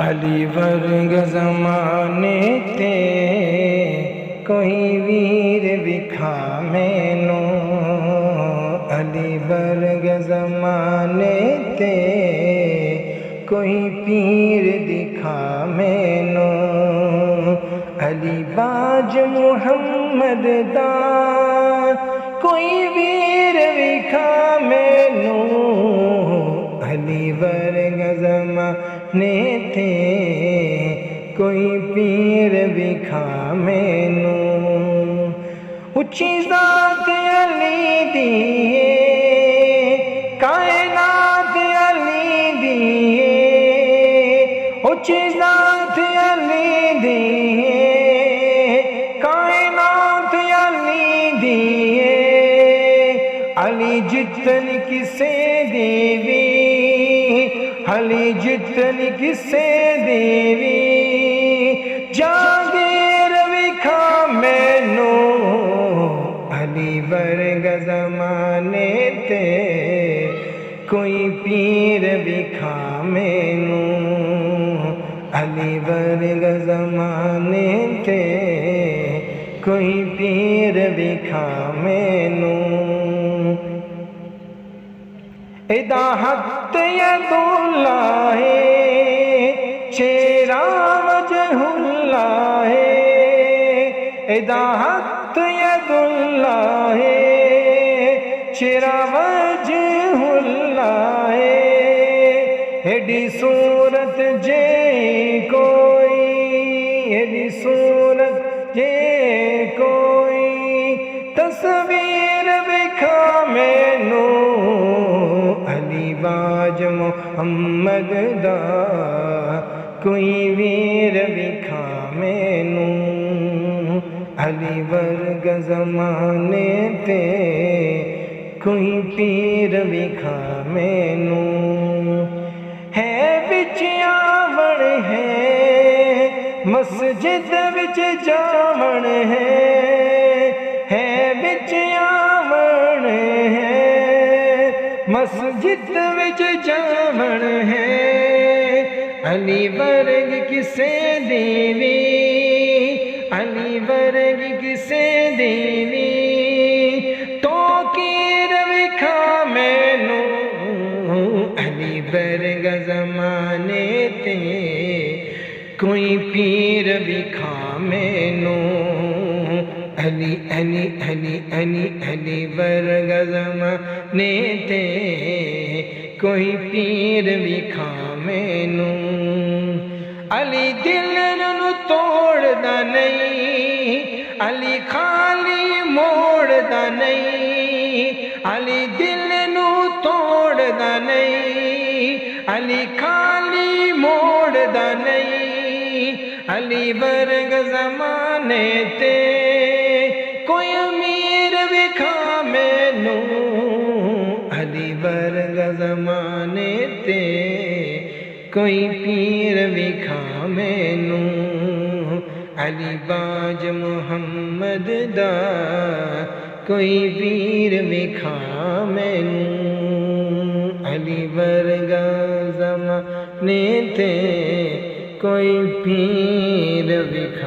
علی ورگ زمانے تے کوئی ویر وکھا مینوں، علی ورگ زمانے تے کوئی پیر دکھا مینوں، علی باج محمد دا کوئی ویر وکھا مینوں، علی ورگ زمانے تے کوئی پیر وکھا مینوں، اچھی ذات علی دی کائنات علی دی، اچھی ذات علی دی کائنات علی دی، علی جتن کسے دیوی، علی جتن کسے دیوی، جاگیر وکھا مینوں، علی ورگ زمانے تے کوئی پیر وکھا مینوں، علی ورگ زمانے تے کوئی پیر وکھا مینوں، ادا حق ید اللہ چہرہ وجہ اللہ، ادا حق ید اللہ چہرہ وجہ اللہ، ایڈی صورت جے کوئی، ایڈی صورت جے کوئی تصویر وکھا مینوں، علی باج محمد دا کوئی ویر وکھا مینوں، علی ورگ زمانے تے کوئی پیر وکھا مینوں، ہے وچ آوڑ ہے مسجد وچ جاوڑ ہے وچ آوڑ ہے مسجد وچ جاوڑ ہے، علی ورگ کسے دیوی، علی ورگ کسے دیوی، تو کیر وکھا مینوں، علی ورگ زمانے تے کوئی پیر وکھا مینوں، علی علی علی علی علی ورگ زمانے تے کوئی پیر وکھا مینوں، علی دل نو توڑدا نہیں، علی خالی موڑدا نہیں، علی دل نو توڑدا نہیں، علی خالی موڑدا نہیں، علی ورگ زمانے تے کوئی امیر وکھا مینوں، علی ورگ زمانے تے کوئی پیر وکھا مینوں، علی باج محمد دا کوئی پیر وکھا مینوں، علی ورگ زمانے تے کوئی پیر وکھا